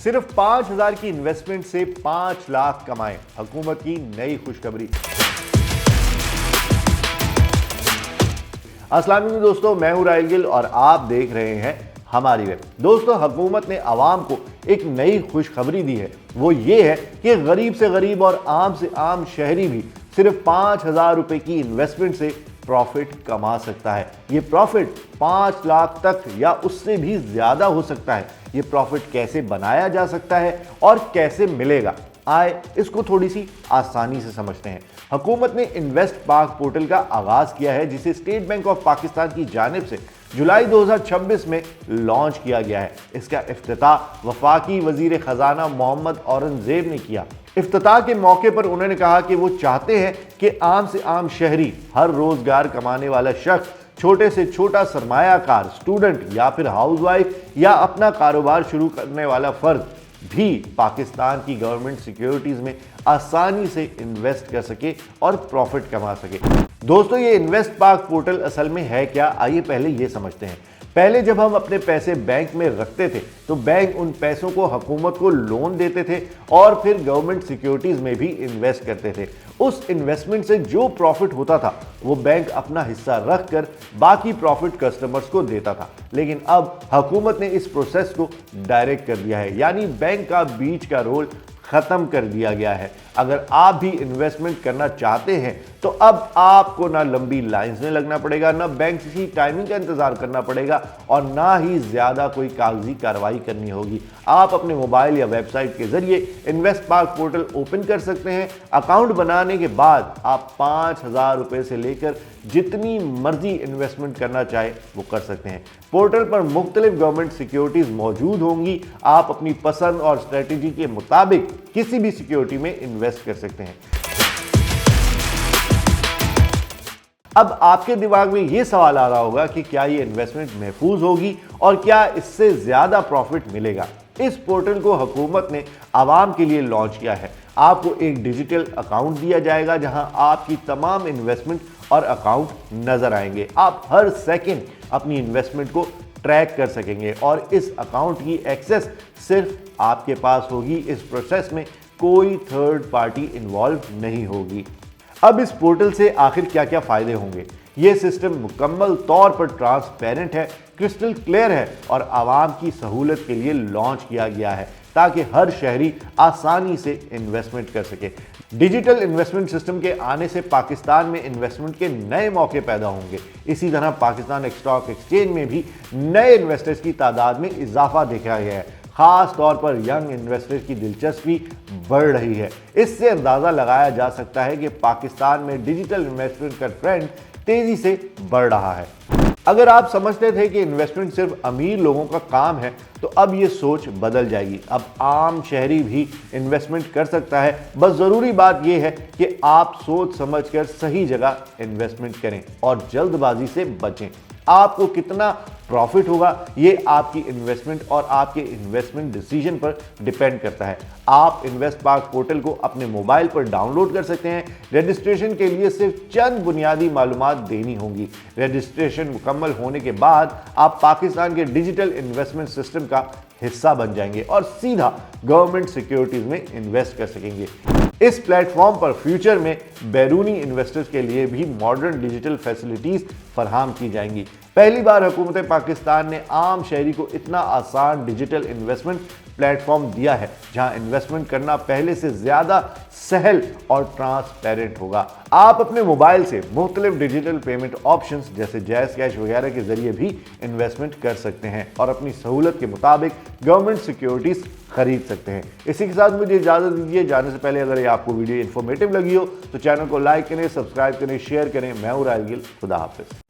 सिर्फ 5,000 की इन्वेस्टमेंट से 5 लाख कमाएं, हुकूमत की नई खुशखबरी। अस्सलाम वालेकुम दोस्तों, मैं हूं राहिल गिल और आप देख रहे हैं हमारी वेब। दोस्तों, हुकूमत ने आवाम को एक नई खुशखबरी दी है। वो ये है कि गरीब से गरीब और आम से आम शहरी भी सिर्फ 5,000 रुपए की इन्वेस्टमेंट से प्रॉफिट कमा सकता है। ये प्रॉफिट 5 लाख तक या उससे भी ज्यादा हो सकता है। ये प्रॉफिट कैसे बनाया जा सकता है और कैसे मिलेगा, आए इसको थोड़ी सी आसानी से समझते हैं। हुकूमत ने इन्वेस्ट पाक पोर्टल का आगाज किया है, जिसे स्टेट बैंक ऑफ पाकिस्तान की जानिब से जुलाई 2026 में लॉन्च किया गया है। इसका इफ्तिताह वफाकी वजीर खजाना मोहम्मद औरंगजेब ने किया। इफ्तिताह के मौके पर उन्होंने कहा कि वो चाहते हैं कि आम से आम शहरी, हर रोजगार कमाने वाला शख्स, छोटे से छोटा सरमायाकार, स्टूडेंट या फिर हाउसवाइफ या अपना कारोबार शुरू करने वाला फर्द भी पाकिस्तान की गवर्नमेंट सिक्योरिटीज में आसानी से इन्वेस्ट कर सके और प्रॉफिट कमा सके। दोस्तों, ये इन्वेस्ट पाक पोर्टल असल में है क्या, आइए पहले ये समझते हैं। पहले जब हम अपने पैसे बैंक में रखते थे तो बैंक उन पैसों को हुकूमत को लोन देते थे और फिर गवर्नमेंट सिक्योरिटीज में भी इन्वेस्ट करते थे। उस इन्वेस्टमेंट से जो प्रॉफिट होता था वो बैंक अपना हिस्सा रखकर बाकी प्रॉफिट कस्टमर्स को देता था। लेकिन अब हुकूमत ने इस प्रोसेस को डायरेक्ट कर दिया है, यानी बैंक का बीच का रोल खत्म कर दिया गया है। अगर आप भी इन्वेस्टमेंट करना चाहते हैं तो अब आपको ना लंबी लाइंस में लगना पड़ेगा, ना बैंक की टाइमिंग का इंतजार करना पड़ेगा और ना ही ज्यादा कोई कागजी कार्रवाई करनी होगी। आप अपने मोबाइल या वेबसाइट के जरिए इन्वेस्ट पाक पोर्टल ओपन कर सकते हैं। अकाउंट बनाने के बाद आप 5,000 रुपए से लेकर जितनी मर्जी इन्वेस्टमेंट करना चाहे वो कर सकते हैं। पोर्टल पर मुख्तलिफ गवर्नमेंट सिक्योरिटीज मौजूद होंगी। आप अपनी पसंद और स्ट्रेटेजी के मुताबिक किसी भी सिक्योरिटी में इन्वेस्ट कर सकते हैं। अब आपके दिमाग में यह सवाल आ रहा होगा कि क्या ये इन्वेस्टमेंट महफूज होगी और क्या इससे ज्यादा प्रॉफिट मिलेगा। इस पोर्टल को हुकूमत ने आवाम के लिए लॉन्च किया है। आपको एक डिजिटल अकाउंट दिया जाएगा जहां आपकी तमाम इन्वेस्टमेंट और अकाउंट नजर आएंगे। आप हर सेकंड अपनी इन्वेस्टमेंट को ट्रैक कर सकेंगे और इस अकाउंट की एक्सेस सिर्फ आपके पास होगी। इस प्रोसेस में कोई थर्ड पार्टी इन्वॉल्व नहीं होगी। अब इस पोर्टल से आखिर क्या क्या फायदे होंगे। यह सिस्टम मुकम्मल तौर पर ट्रांसपेरेंट है, क्रिस्टल क्लियर है और आवाम की सहूलत के लिए लॉन्च किया गया है ताकि हर शहरी आसानी से इन्वेस्टमेंट कर सके। डिजिटल इन्वेस्टमेंट सिस्टम के आने से पाकिस्तान में इन्वेस्टमेंट के नए मौके पैदा होंगे। इसी तरह पाकिस्तान स्टॉक एक्सचेंज में भी नए इन्वेस्टर्स की तादाद में इजाफा देखा गया है। खास तौर पर यंग इन्वेस्टर्स की दिलचस्पी बढ़ रही है। इससे अंदाजा लगाया जा सकता है कि पाकिस्तान में डिजिटल इन्वेस्टमेंट का ट्रेंड तेजी से बढ़ रहा है। अगर आप समझते थे कि इन्वेस्टमेंट सिर्फ अमीर लोगों का काम है तो अब ये सोच बदल जाएगी। अब आम शहरी भी इन्वेस्टमेंट कर सकता है। बस ज़रूरी बात यह है कि आप सोच समझकर सही जगह इन्वेस्टमेंट करें और जल्दबाजी से बचें। आपको कितना प्रॉफिट होगा ये आपकी इन्वेस्टमेंट और आपके इन्वेस्टमेंट डिसीजन पर डिपेंड करता है। आप इन्वेस्ट पाक पोर्टल को अपने मोबाइल पर डाउनलोड कर सकते हैं। रजिस्ट्रेशन के लिए सिर्फ चंद बुनियादी मालूमात देनी होंगी। रजिस्ट्रेशन मुकम्मल होने के बाद आप पाकिस्तान के डिजिटल इन्वेस्टमेंट सिस्टम का हिस्सा बन जाएंगे और सीधा गवर्नमेंट सिक्योरिटीज में इन्वेस्ट कर सकेंगे। इस प्लेटफॉर्म पर फ्यूचर में बैरूनी इन्वेस्टर्स के लिए भी मॉडर्न डिजिटल फैसिलिटीज फराहम की जाएंगी। पहली बार हुकूमत पाकिस्तान ने आम शहरी को इतना आसान डिजिटल इन्वेस्टमेंट प्लेटफॉर्म दिया है जहां इन्वेस्टमेंट करना पहले से ज्यादा सहल और ट्रांसपेरेंट होगा। आप अपने मोबाइल से मुख्तलिफ डिजिटल पेमेंट ऑप्शंस जैसे जैज़ कैश वगैरह के जरिए भी इन्वेस्टमेंट कर सकते हैं और अपनी सहूलत के मुताबिक गवर्नमेंट सिक्योरिटीज खरीद सकते हैं। इसी के साथ मुझे इजाजत दीजिए। जाने से पहले अगर ये आपको वीडियो इन्फॉर्मेटिव लगी हो तो चैनल को लाइक करें, सब्सक्राइब करें, शेयर करें। मैं हूं राहिल गिल। खुदा हाफिज।